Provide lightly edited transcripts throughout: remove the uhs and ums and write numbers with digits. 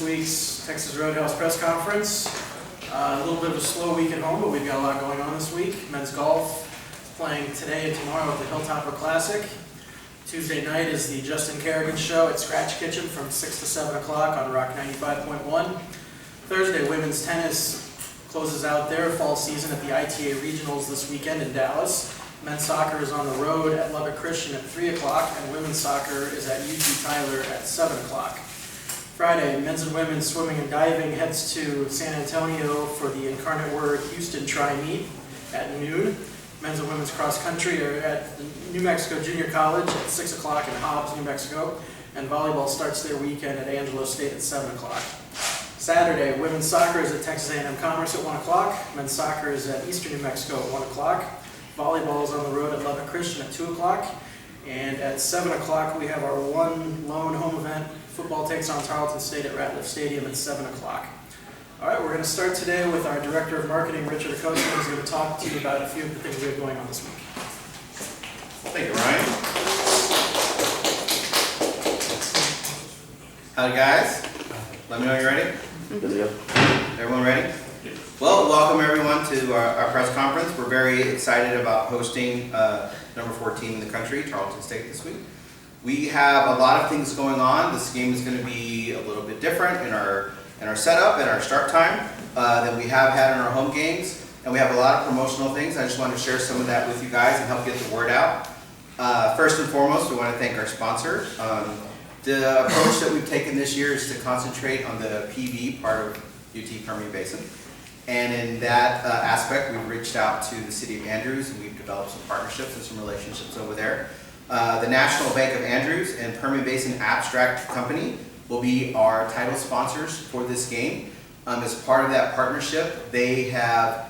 week's Texas Roadhouse press conference. A little bit of a slow week at home, but we've got a lot going on this week. Men's golf playing today and tomorrow at the Hilltopper Classic. Tuesday night is the Justin Kerrigan Show at Scratch Kitchen from 6 to 7 o'clock on Rock 95.1. Thursday, women's tennis closes out their fall season at the ITA Regionals this weekend in Dallas. Men's soccer is on the road at Lubbock Christian at 3 o'clock, and women's soccer is at UT Tyler at 7 o'clock. Friday, men's and women's swimming and diving heads to San Antonio for the Incarnate Word Houston Tri-Meet at noon. Men's and women's cross country are at the New Mexico Junior College at 6 o'clock in Hobbs, New Mexico, and volleyball starts their weekend at Angelo State at 7 o'clock. Saturday, women's soccer is at Texas A&M Commerce at 1 o'clock. Men's soccer is at Eastern New Mexico at 1 o'clock. Volleyball is on the road at Lubbock Christian at 2 o'clock. And at 7 o'clock, we have our one lone home event. Football takes on Tarleton State at Ratliff Stadium at 7 o'clock. All right, we're going to start today with our Director of Marketing, Richard Acosta, who's going to talk to you about a few of the things we have going on this week. Thank you, Ryan. Howdy, guys. Let me know you're ready. Everyone ready? Well, welcome everyone to our press conference. We're very excited about hosting number 14 in the country, Tarleton State, this week. We have a lot of things going on. This game is going to be a little bit different in our setup and our start time than we have had in our home games. And we have a lot of promotional things. I just want to share some of that with you guys and help get the word out. First and foremost, we want to thank our sponsor. The approach that we've taken this year is to concentrate on the PV part of UT Permian Basin. And in that aspect, we've reached out to the City of Andrews and we've developed some partnerships and some relationships over there. The National Bank of Andrews and Permian Basin Abstract Company will be our title sponsors for this game. As part of that partnership, they have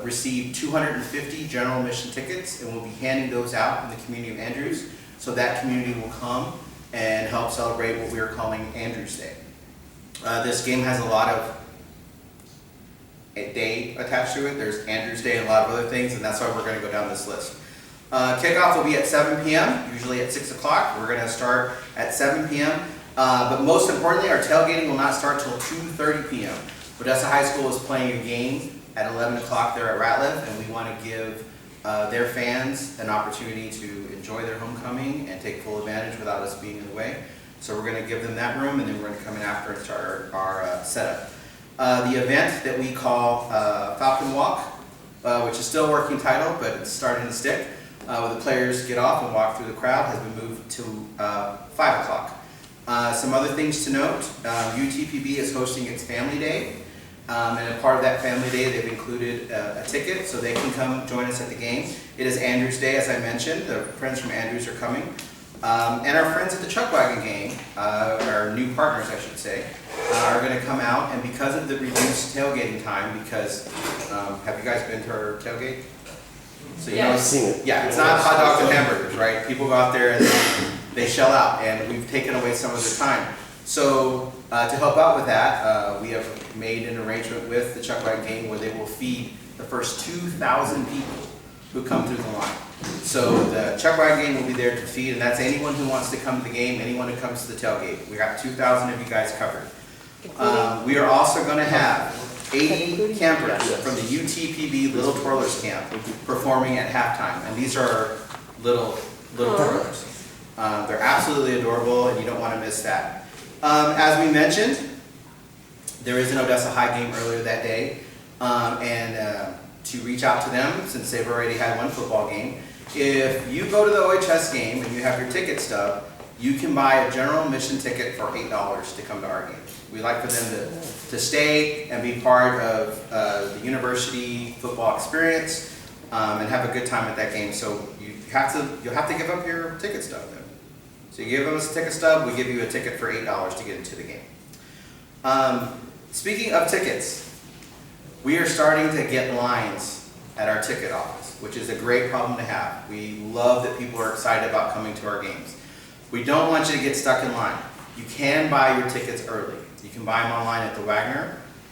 received 250 general admission tickets and will be handing those out in the community of Andrews. So that community will come and help celebrate what we are calling Andrews Day. This game has a lot of a day attached to it. There's Andrews Day and a lot of other things, and that's why we're going to go down this list. Kickoff will be at 7 p.m., usually at 6 o'clock. We're going to start at 7 p.m. But most importantly, our tailgating will not start till 2:30 p.m. Odessa High School is playing a game at 11 o'clock there at Ratliff, and we want to give their fans an opportunity to enjoy their homecoming and take full advantage without us being in the way. So we're going to give them that room, and then we're going to come in after and start our setup. The event that we call Falcon Walk, which is still a working title, but it's starting to stick, where the players get off and walk through the crowd, has been moved to 5 o'clock. Some other things to note, UTPB is hosting its Family Day, and a part of that Family Day they've included a ticket so they can come join us at the game. It is Andrews Day, as I mentioned. The friends from Andrews are coming. And our friends at the Chuck Wagon game, our new partners I should say, are going to come out, and because of the reduced tailgating time, because, have you guys been to our tailgate? So you know, yeah, it's not hot dogs and hamburgers, right? People go out there and they shell out, and we've taken away some of their time. So to help out with that, we have made an arrangement with the Chuck Wagon game where they will feed the first 2,000 people who come through the line. So the Chuck Wagon game will be there to feed, and that's anyone who wants to come to the game, anyone who comes to the tailgate. We got 2,000 of you guys covered. We are also going to have 80 campers from the UTPB Little Twirlers Camp performing at halftime, and these are little twirlers. They're absolutely adorable, and you don't want to miss that. As we mentioned, there is an Odessa High game earlier that day, and to reach out to them, since they've already had one football game, if you go to the OHS game and you have your ticket stub, you can buy a general admission ticket for $8 to come to our game. We like for them to stay and be part of the university football experience and have a good time at that game. So you'll have to give up your ticket stub then. So you give us a ticket stub, we give you a ticket for $8 to get into the game. Speaking of tickets, we are starting to get lines at our ticket office, which is a great problem to have. We love that people are excited about coming to our games. We don't want you to get stuck in line. You can buy your tickets early. You can buy them online at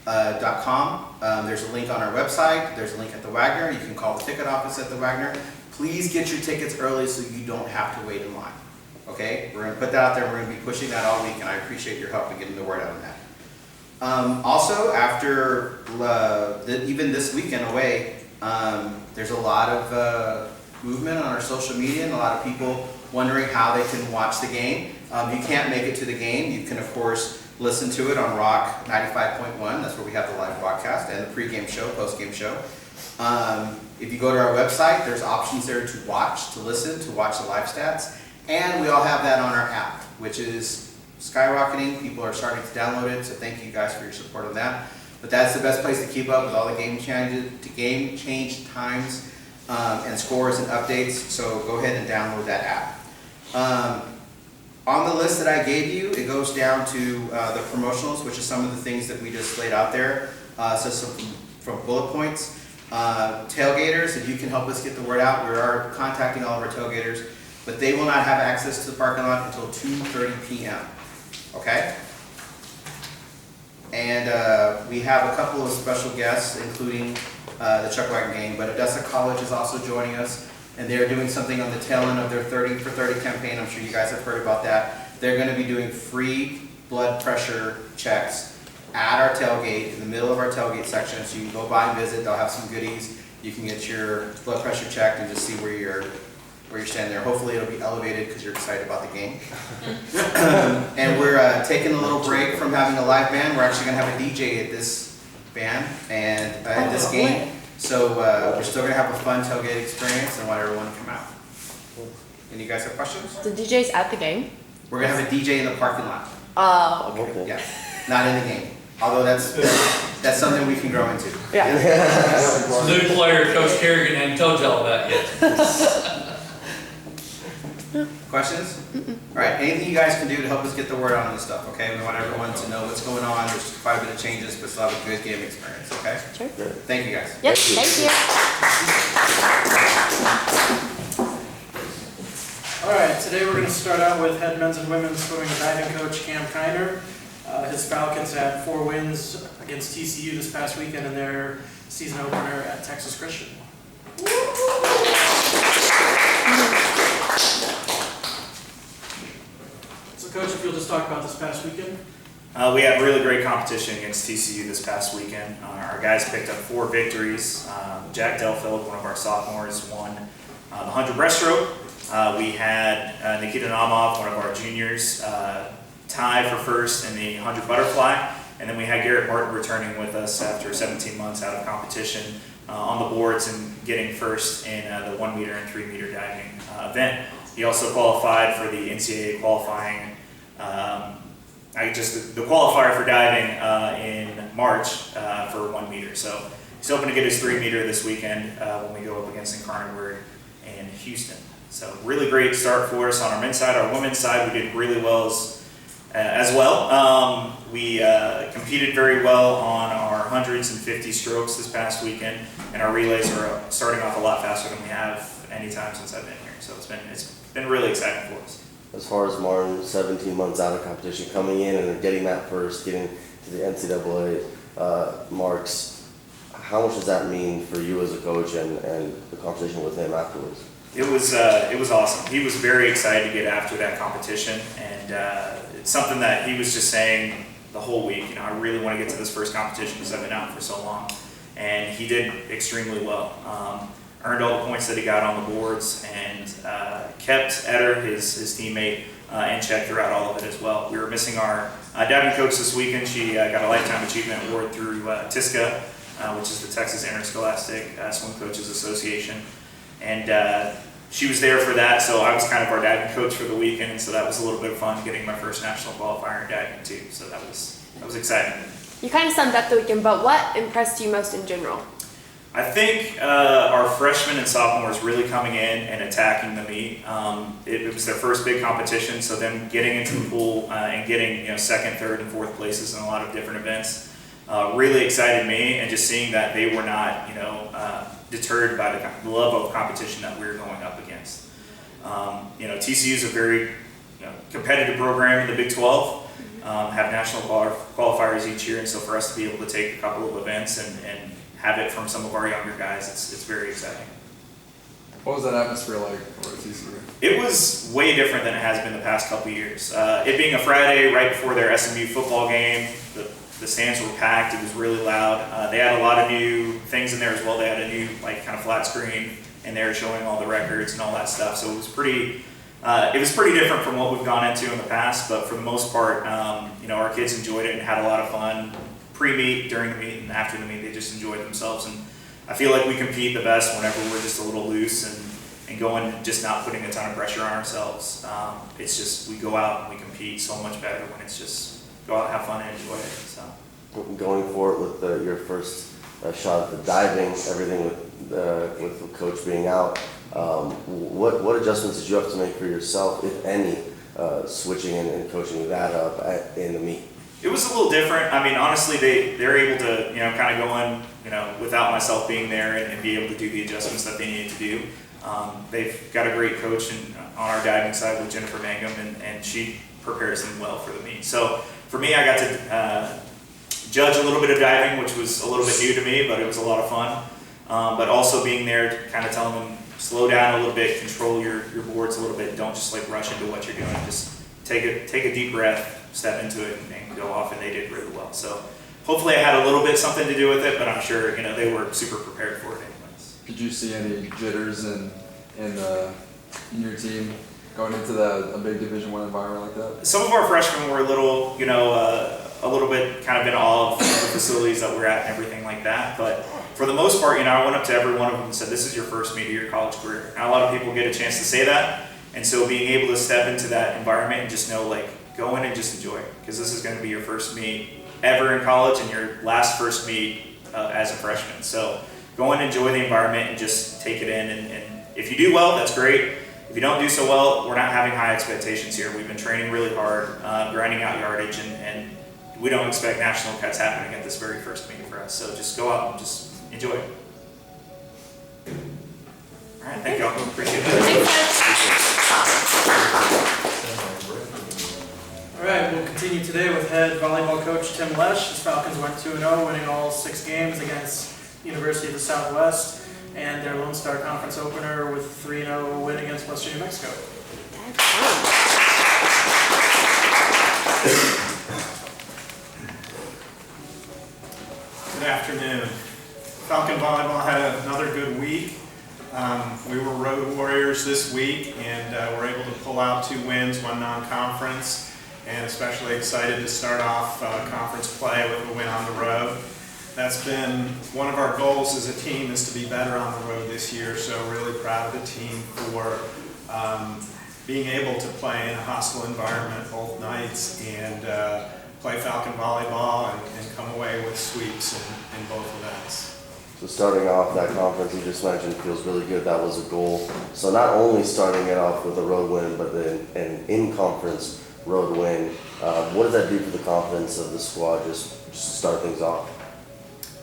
thewagner.com. There's a link on our website. There's a link at the Wagner. You can call the ticket office at the Wagner. Please get your tickets early so you don't have to wait in line. Okay? We're going to put that out there. We're going to be pushing that all week, and I appreciate your help in getting the word out on that. Also, after even this weekend away, there's a lot of movement on our social media and a lot of people wondering how they can watch the game. You can't make it to the game. You can, of course, listen to it on Rock 95.1. That's where we have the live broadcast and the pregame show, postgame show. If you go to our website, there's options there to watch, to listen, to watch the live stats. And we all have that on our app, which is skyrocketing. People are starting to download it, so thank you guys for your support on that. But that's the best place to keep up with all the game change times and scores and updates. So go ahead and download that app. On the list that I gave you, it goes down to the promotionals, which is some of the things that we just laid out there. So some from bullet points. Tailgaters, if you can help us get the word out, we are contacting all of our tailgaters, but they will not have access to the parking lot until 2:30 p.m. Okay? And we have a couple of special guests, including the Chuck Wagon Gang, but Odessa College is also joining us, and they're doing something on the tail end of their 30 for 30 campaign. I'm sure you guys have heard about that. They're going to be doing free blood pressure checks at our tailgate, in the middle of our tailgate section, so you can go by and visit. They'll have some goodies. You can get your blood pressure checked and just see where you're standing there. Hopefully it'll be elevated because you're excited about the game. And we're taking a little break from having a live band. We're actually going to have a DJ at this band and at this game. So we're still going to have a fun tailgate experience and want everyone to come out. And you guys have questions? The DJ's at the game? We're going to have a DJ in the parking lot. Oh, okay. Yeah, not in the game. Although that's something we can grow into. Yeah. New player, Coach Kerrigan hadn't told y'all about yet. Questions? All right, anything you guys can do to help us get the word out on this stuff, okay? We want everyone to know what's going on. There's quite a bit of changes, but still have a good game experience, okay? Sure. Thank you guys. Yep, thank you. All right, today we're going to start out with head men's and women's swimming and diving coach Cam Kiner. His Falcons had 4 wins against TCU this past weekend in their season opener at Texas Christian. So Coach, if you'll just talk about this past weekend. We had really great competition against TCU this past weekend. Our guys picked up 4 victories. Jack Delfeld, one of our sophomores, won the 100 breaststroke. We had Nikita Namov, one of our juniors, tie for first in the 100 butterfly, and then we had Garrett Martin returning with us after 17 months out of competition on the boards and getting first in the 1 meter and 3 meter diving event. He also qualified for the NCAA qualifying, the qualifier for diving in March for 1 meter. So he's hoping to get his 3 meter this weekend when we go up against Incarnate and Houston. So really great start for us on our men's side. Our women's side, we did really well as well. We competed very well on our 100s and 50 strokes this past weekend, and our relays are starting off a lot faster than we have any time since I've been here. So it's been really exciting for us. As far as Martin, 17 months out of competition, coming in and getting that first, getting to the NCAA marks, how much does that mean for you as a coach and the conversation with him afterwards? It was awesome. He was very excited to get after that competition, and it's something that he was just saying the whole week. You know, I really want to get to this first competition because I've been out for so long, and he did extremely well. Earned all the points that he got on the boards, and kept Eder, his teammate, in check throughout all of it as well. We were missing our diving coach this weekend. She got a Lifetime Achievement Award through TISCA, which is the Texas Interscholastic Swim Coaches Association. And she was there for that, so I was kind of our diving coach for the weekend, and so that was a little bit of fun getting my first national qualifier in diving too. So that was exciting. You kind of summed up the weekend, but what impressed you most in general? I think our freshmen and sophomores really coming in and attacking the meet. It was their first big competition, so them getting into the pool and getting second, third, and fourth places in a lot of different events really excited me, and just seeing that they were not deterred by the level of competition that we were going up against. TCU is a very competitive program in the Big 12. Have national qualifiers each year, and so for us to be able to take a couple of events and have it from some of our younger guys, it's very exciting. What was that atmosphere like over at TCU? It was way different than it has been the past couple of years. It being a Friday right before their SMU football game, the the stands were packed. It was really loud. They had a lot of new things in there as well. They had a new like kind of flat screen, and they were showing all the records and all that stuff. So it was pretty different from what we've gone into in the past. But for the most part, our kids enjoyed it and had a lot of fun pre-meet, during the meet, and after the meet. They just enjoyed themselves, and I feel like we compete the best whenever we're just a little loose and going, just not putting a ton of pressure on ourselves. It's just, we go out and we compete so much better when it's just go out, have fun, and enjoy it. So Going forward with your first shot at the diving, everything with Coach being out, what adjustments did you have to make for yourself, if any, switching and coaching that up in the meet? it was a little different. I mean, honestly, they're able to, kind of go in, without myself being there and be able to do the adjustments that they needed to do. They've got a great coach on our diving side with Jennifer Mangum, and she prepares them well for the meet. So for me, I got to judge a little bit of diving, which was a little bit new to me, but it was a lot of fun. But also being there to kind of tell them, slow down a little bit, control your boards a little bit, don't just like rush into what you're doing. Just take a deep breath, step into it, and go off, and they did really well. So hopefully I had a little bit something to do with it, but I'm sure they were super prepared for it anyways. Did you see any jitters in your team going into a big Division I environment like that? Some of our freshmen were a little bit kind of in awe of the facilities that we're at and everything like that. But for the most part, I went up to every one of them and said, "This is your first meet of your college career." Not a lot of people get a chance to say that, and so being able to step into that environment and just know, like, go in and just enjoy it, because this is going to be your first meet ever in college and your last first meet as a freshman. So go in and enjoy the environment and just take it in. And if you do well, that's great. If you don't do so well, we're not having high expectations here. We've been training really hard, grinding out yardage, and we don't expect national cuts happening at this very first meeting for us. So just go out and just enjoy it. All right, thank you all. Appreciate it. All right, we'll continue today with head volleyball coach Tim Lesh. His Falcons went 2-0, winning all 6 games against University of the Southwest, and their Lone Star Conference opener with 3-0 win against Western New Mexico. Good afternoon. Falcon volleyball had another good week. We were road warriors this week, and were able to pull out 2 wins, 1 non-conference, and especially excited to start off conference play with a win on the road. That's been one of our goals as a team, is to be better on the road this year, so really proud of the team for being able to play in a hostile environment both nights and play Falcon volleyball and come away with sweeps in both events. So starting off that conference you just mentioned feels really good. That was a goal. So not only starting it off with a road win, but then an in-conference road win. What does that do for the confidence of the squad just to start things off?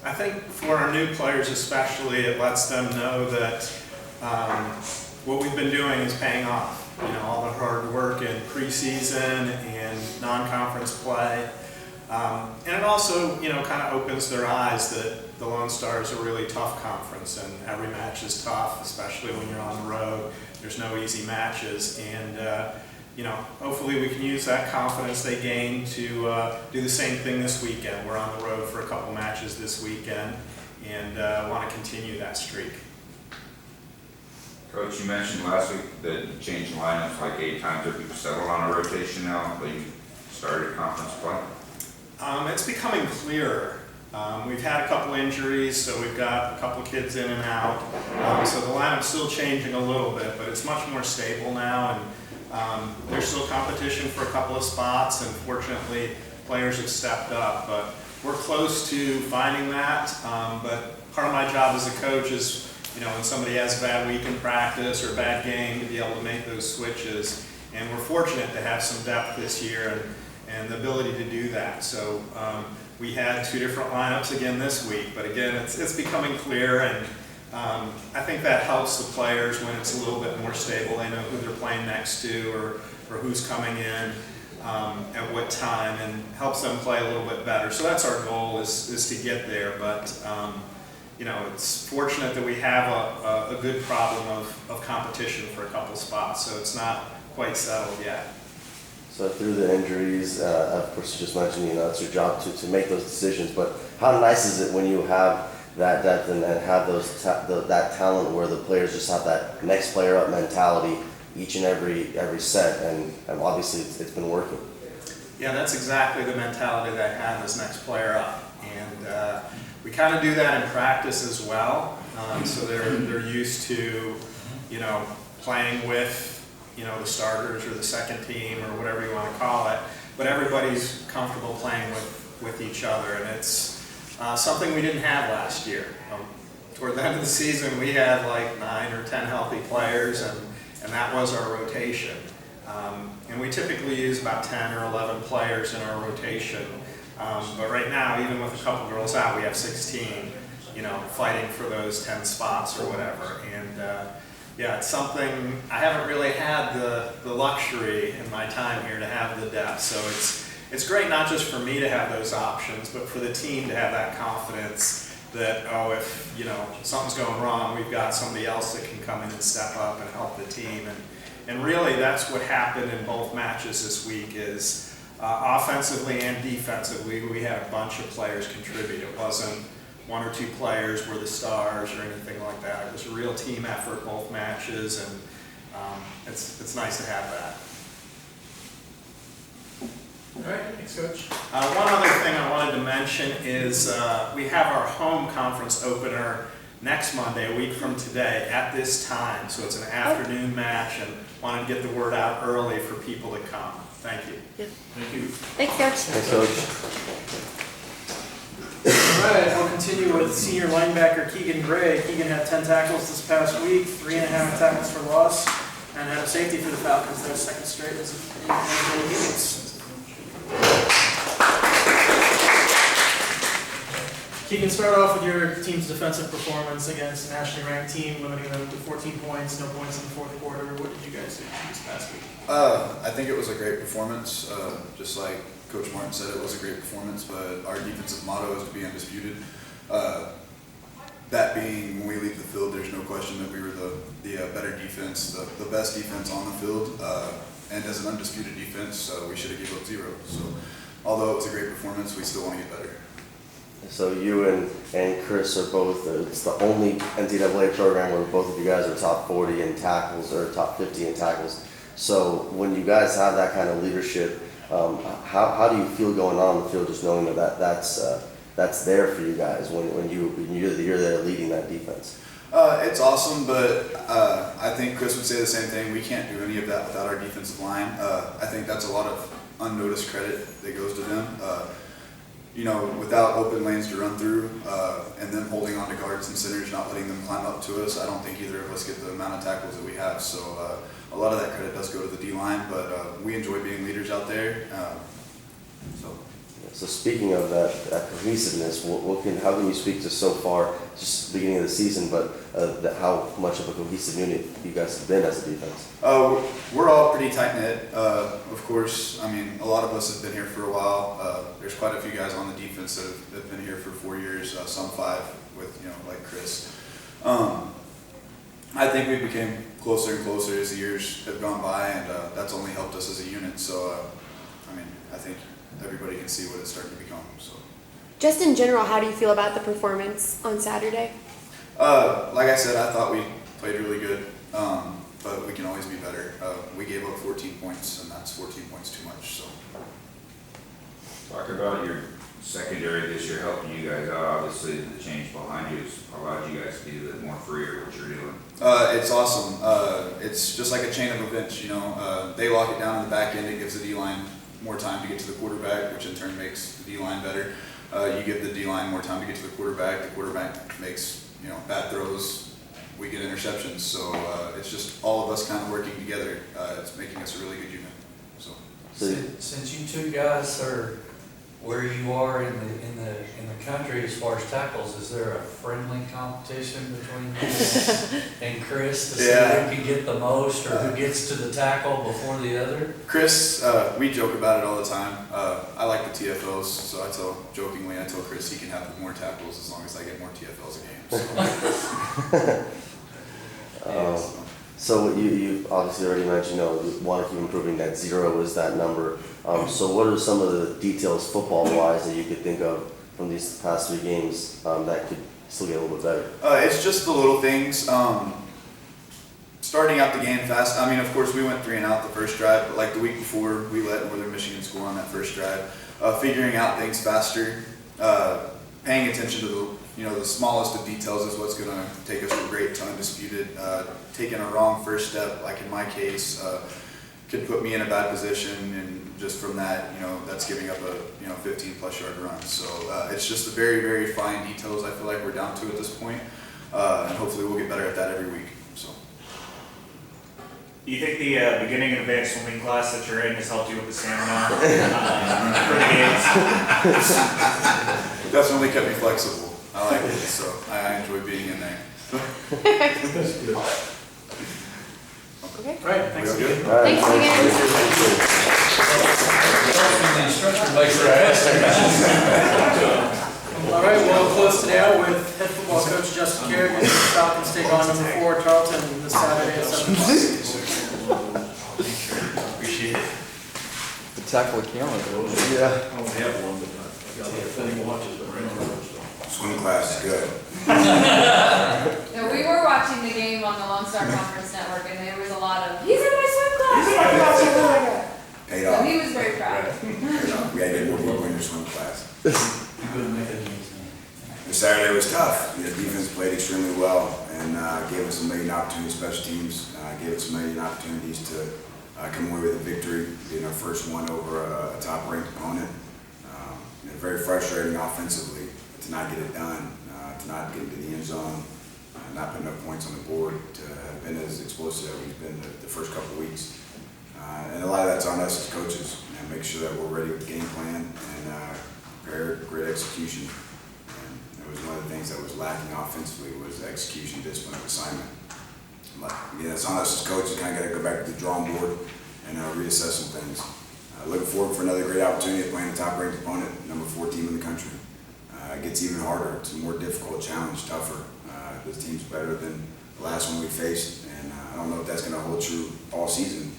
I think for our new players especially, it lets them know that what we've been doing is paying off. All the hard work in preseason and non-conference play. And it also, kind of opens their eyes that the Lone Star is a really tough conference, and every match is tough, especially when you're on the road. There's no easy matches, and hopefully we can use that confidence they gain to do the same thing this weekend. We're on the road for a couple matches this weekend, and want to continue that streak. Coach, you mentioned last week that you changed lineups like 8 times. Have you settled on a rotation now that you started conference play? It's becoming clearer. We've had a couple injuries, so we've got a couple kids in and out. So the lineup's still changing a little bit, but it's much more stable now, and there's still competition for a couple of spots, and fortunately players have stepped up. But we're close to finding that, but part of my job as a coach is, when somebody has a bad week in practice or a bad game, to be able to make those switches. And we're fortunate to have some depth this year and the ability to do that. So we had 2 different lineups again this week, but again, it's becoming clear, and I think that helps the players when it's a little bit more stable. They know who they're playing next to or who's coming in at what time, and helps them play a little bit better. So that's our goal, is to get there, but it's fortunate that we have a good problem of competition for a couple spots, so it's not quite settled yet. So through the injuries, of course, you just mentioned, it's your job to make those decisions, but how nice is it when you have that depth and have that talent where the players just have that next player up mentality each and every set, and obviously it's been working. Yeah, that's exactly the mentality that I have as next player up. And we kind of do that in practice as well. So they're used to, playing with, the starters or the second team or whatever you want to call it. But everybody's comfortable playing with each other, and it's something we didn't have last year. Toward the end of the season, we had like 9 or 10 healthy players, and that was our rotation. And we typically use about 10 or 11 players in our rotation. But right now, even with a couple girls out, we have 16, fighting for those 10 spots or whatever. And yeah, it's something, I haven't really had the luxury in my time here to have the depth. So it's great not just for me to have those options, but for the team to have that confidence that, if, something's going wrong, we've got somebody else that can come in and step up and help the team. And really, that's what happened in both matches this week is offensively and defensively, we had a bunch of players contribute. It wasn't 1 or 2 players were the stars or anything like that. It was a real team effort both matches, and it's nice to have that. All right, thanks, Coach. One other thing I wanted to mention is we have our home conference opener next Monday, a week from today, at this time. So it's an afternoon match, and wanted to get the word out early for people to come. Thank you. Yep. Thank you. Thanks, Coach. Thanks, Coach. All right, we'll continue with senior linebacker Keegan Gray. Keegan had 10 tackles this past week, 3.5 tackles for loss, and had a safety for the Falcons their second straight as a games. Keegan, start off with your team's defensive performance against a nationally ranked team, limiting them to 14 points, no points in the fourth quarter. What did you guys do this past week? I think it was a great performance. Just like Coach Martin said, it was a great performance, but our defensive motto is to be undisputed. That being, when we leave the field, there's no question that we were the better defense, the best defense on the field, and as an undisputed defense, we should have given up 0. So although it was a great performance, we still want to get better. So you and Chris are both, it's the only NCAA program where both of you guys are top 40 in tackles or top 50 in tackles. So when you guys have that kind of leadership, how do you feel going on the field, just knowing that's there for you guys when you're there leading that defense? It's awesome, but I think Chris would say the same thing. We can't do any of that without our defensive line. I think that's a lot of unnoticed credit that goes to them. Without open lanes to run through, and them holding on to guards and centers, not letting them climb up to us, I don't think either of us get the amount of tackles that we have. So a lot of that credit does go to the D-line, but we enjoy being leaders out there. So speaking of that cohesiveness, how can you speak to so far, just the beginning of the season, but how much of a cohesive unit you guys have been as a defense? We're all pretty tight-knit. Of course, a lot of us have been here for a while. There's quite a few guys on the defense that have been here for 4 years, some 5 with, like Chris. I think we became closer and closer as the years have gone by, and that's only helped us as a unit. So, I think everybody can see what it's starting to become. So, Just in general, how do you feel about the performance on Saturday? Like I said, I thought we played really good, but we can always be better. We gave up 14 points, and that's 14 points too much. So, Talk about your secondary this year helping you guys out. Obviously, the change behind you has allowed you guys to be a bit more freer what you're doing. It's awesome. It's just like a chain of events, They lock it down in the back end. It gives the D-line more time to get to the quarterback, which in turn makes the D-line better. You give the D-line more time to get to the quarterback makes, bad throws, we get interceptions. So it's just all of us kind of working together. It's making us a really good unit. So Since you two guys are where you are in the country as far as tackles, is there a friendly competition between you and Chris to see who can get the most or who gets to the tackle before the other? Chris, we joke about it all the time. I like the TFLs, so I tell Chris he can have more tackles as long as I get more TFLs a game. So. So you obviously already mentioned, you want to keep improving. That 0 is that number. So what are some of the details football-wise that you could think of from these past 3 games that could still get a little bit better? It's just the little things. Starting out the game fast. I mean, of course, we went 3 and out the first drive, but like the week before, we let Northern Michigan score on that first drive. Figuring out things faster, paying attention to the smallest of details is what's going to take us from great to undisputed. Taking a wrong first step, like in my case, could put me in a bad position, and just from that, that's giving up a 15+ yard run. So it's just the very, very fine details I feel like we're down to at this point, and hopefully we'll get better at that every week. So. Do you think the beginning of advanced swimming class that you're in has helped you with the stamina for the games? Definitely kept me flexible. I like it, so I enjoy being in there. Okay. All right, thanks We all again. good? All right, Thanks again. The instructor makes her ask. All right, we'll close today out with head football coach Justin Carrigan. Falcons take on number 4 Tarleton this Saturday at 7 o'clock. Appreciate it. The tackle calendar. Yeah. Swim class is good. No, we were watching the game on the Lone Star Conference Network, and there was a lot of, he's in my swim class! Paid So off. he was very proud. Paid off. We had to get more people in your swim class. The Saturday was tough. The defense played extremely well and gave us a million opportunities. Special teams gave us a million opportunities to come away with a victory, being our first one over a top-ranked opponent. Very frustrating offensively to not get it done, to not get into the end zone, not put enough points on the board, to have been as explosive as we've been the first couple of weeks. And a lot of that's on us as coaches, and make sure that we're ready with the game plan and prepare great execution. And it was one of the things that was lacking offensively was execution, discipline of assignment. But again, it's on us as coaches, kind of got to go back to the drawing board and reassess some things. Looking forward for another great opportunity of playing a top-ranked opponent, number 4 team in the country. It gets even harder. It's a more difficult challenge, tougher. This team's better than the last one we faced, and I don't know if that's going to hold true all season,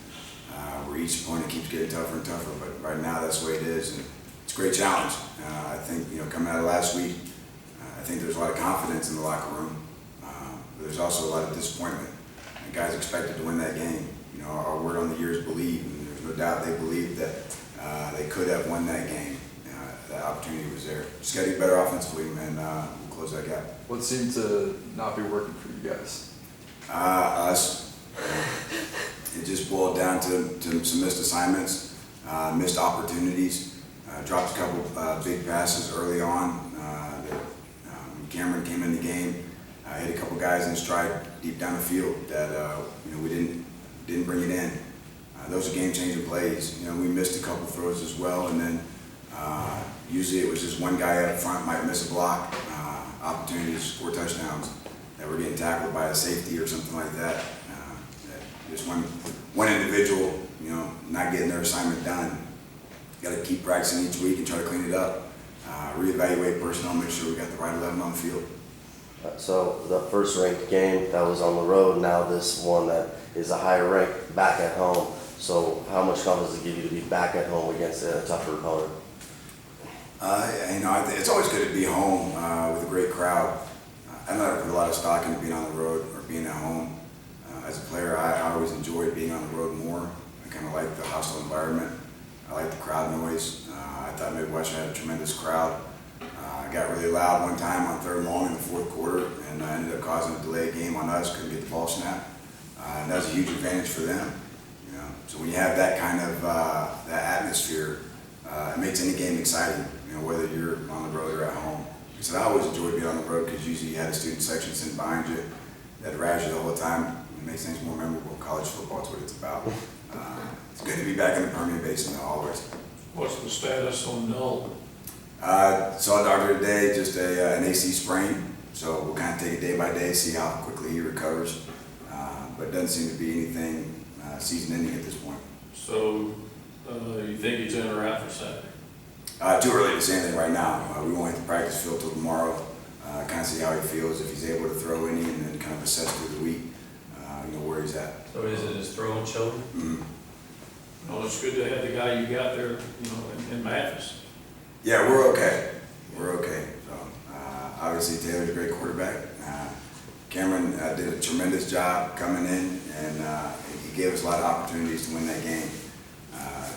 where each opponent keeps getting tougher and tougher, but right now that's the way it is, and it's a great challenge. I think, coming out of last week, I think there's a lot of confidence in the locker room, but there's also a lot of disappointment. And guys expected to win that game. Our word on the year is believe, and there's no doubt they believed that they could have won that game. That opportunity was there. Just got to get better offensively, and we'll close that gap. What seemed to not be working for you guys? Us. It just boiled down to some missed assignments, missed opportunities, dropped a couple big passes early on. Cameron came in the game, hit a couple guys in stride deep down the field that we didn't bring it in. Those are game-changing plays. We missed a couple throws as well, and then usually it was just one guy up front might miss a block, opportunity to score touchdowns that were getting tackled by a safety or something like that. Just one individual, not getting their assignment done. Got to keep practicing each week and try to clean it up. Reevaluate personnel, make sure we got the right 11 on the field. So the first ranked game that was on the road, now this one that is a higher rank back at home. So how much confidence does it give you to be back at home against a tougher opponent? It's always good to be home with a great crowd. I've never put a lot of stock into being on the road or being at home. As a player, I always enjoyed being on the road more. I kind of like the hostile environment. I like the crowd noise. I thought Midwestern had a tremendous crowd. I got really loud one time on 3rd and long in the 4th quarter, and I ended up causing a delayed game on us. Couldn't get the ball snapped, and that was a huge advantage for them. So when you have that kind of that atmosphere, it makes any game exciting. Whether you're on the road or at home. So I always enjoyed being on the road because usually you had a student section sitting behind you that rags you the whole time. It makes things more memorable. College football is what it's about. It's good to be back in the Permian Basin though, always. What's the status on Null? Saw a doctor today, just an AC sprain. So we'll kind of take it day by day, see how quickly he recovers. But it doesn't seem to be anything season ending at this point. So you think he's in or out for Saturday? Too early to say anything right now. We won't hit the practice field till tomorrow. Kind of see how he feels, if he's able to throw any, and then kind of assess through the week. Where where he's at. So is it his throwing shoulder? Mhm. Well, it's good to have the guy you got there, you know, in Mathis. Yeah, we're okay. We're okay. So, obviously Taylor's a great quarterback. Cameron did a tremendous job coming in, and he gave us a lot of opportunities to win that game.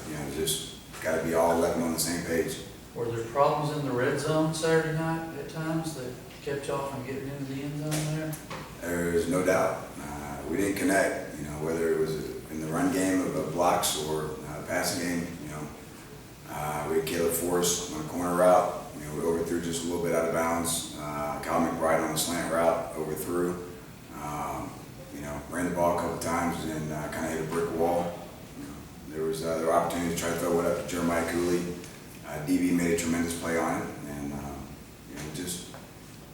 You know, just got to be all 11 on the same page. Were there problems in the red zone Saturday night at times that kept y'all from getting into the end zone there? There's no doubt. We didn't connect, you know, whether it was in the run game of blocks or passing game, you know. We had Caleb Forrest on a corner route. You know, we overthrew just a little bit out of bounds. Kyle McBride on the slant route, overthrew. You know, ran the ball a couple times and kind of hit a brick wall. You know, there were opportunities to try to throw it up to Jeremiah Cooley. DB made a tremendous play on it, and you know, just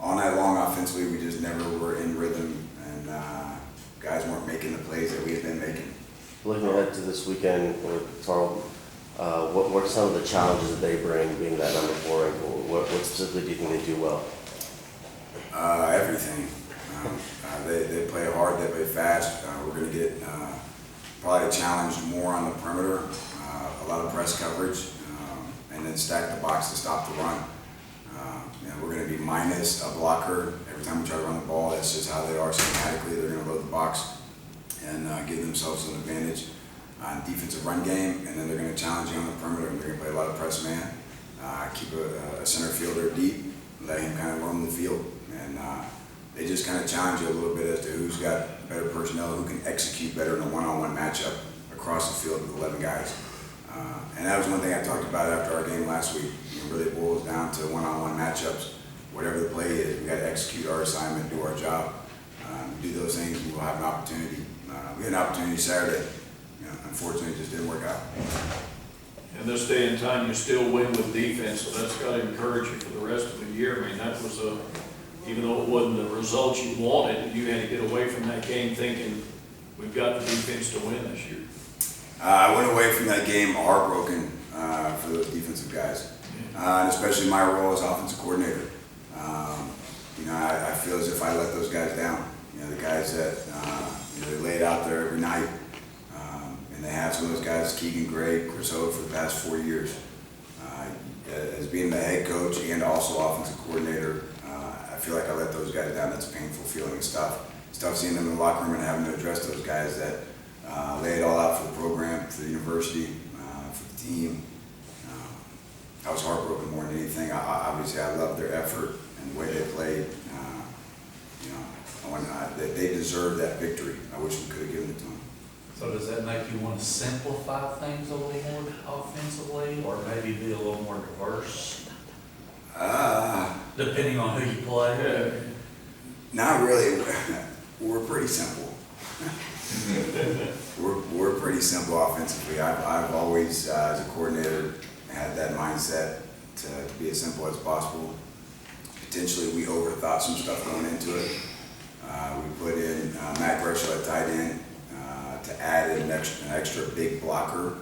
all night long offensively, we just never were in rhythm, and guys weren't making the plays that we had been making. Looking ahead to this weekend with Tarleton, what are some of the challenges that they bring, being that number 4 rank? What specifically do you think they do well? Everything. They play hard, they play fast. We're going to get probably challenged more on the perimeter, a lot of press coverage, and then stack the box to stop the run. You know, we're going to be minus a blocker every time we try to run the ball. That's just how they are schematically. They're going to load the box and give themselves an advantage on defensive run game, and then they're going to challenge you on the perimeter, and they're going to play a lot of press man, keep a center fielder deep, let him kind of roam the field, and they just kind of challenge you a little bit as to who's got better personnel, who can execute better in a one-on-one matchup across the field with 11 guys. And that was one thing I talked about after our game last week. It really boils down to one-on-one matchups. Whatever the play is, we got to execute our assignment, do our job. Do those things, we'll have an opportunity. We had an opportunity Saturday. You know, unfortunately, it just didn't work out. In this day and time, you still win with defense, so that's got to encourage you for the rest of the year. I mean, that was even though it wasn't the results you wanted, you had to get away from that game thinking, we've got the defense to win this year. I went away from that game heartbroken for those defensive guys, and especially my role as offensive coordinator. You know, I feel as if I let those guys down. You know, the guys that you know, they laid out there every night, and they have some of those guys, Keegan Gray, Chris Hogue, for the past 4 years. As being the head coach and also offensive coordinator, I feel like I let those guys down. That's a painful feeling. It's tough seeing them in the locker room and having to address those guys that lay it all out for the program, for the university, for the team. I was heartbroken more than anything. Obviously, I loved their effort and the way they played. You know, they deserve that victory. I wish we could have given it to them. So does that make you want to simplify things a little more offensively, or maybe be a little more diverse? Depending on who you play? Not really. We're pretty simple. we're pretty simple offensively. I've always, as a coordinator, had that mindset to be as simple as possible. Potentially, we overthought some stuff going into it. We put in Matt Gresham at tight end to add an extra big blocker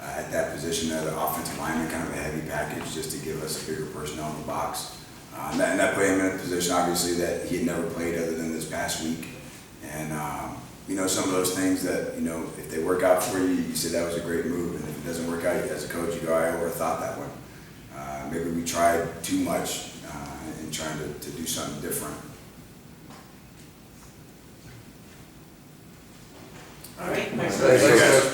at that position of the offensive lineman, kind of a heavy package, just to give us a bigger personnel in the box. And that put him in a position, obviously, that he had never played other than this past week. And, you know, some of those things that, you know, if they work out for you, you say that was a great move. And if it doesn't work out as a coach, you go, I overthought that one. Maybe we tried too much in trying to do something different. All right, thanks. Thanks, guys.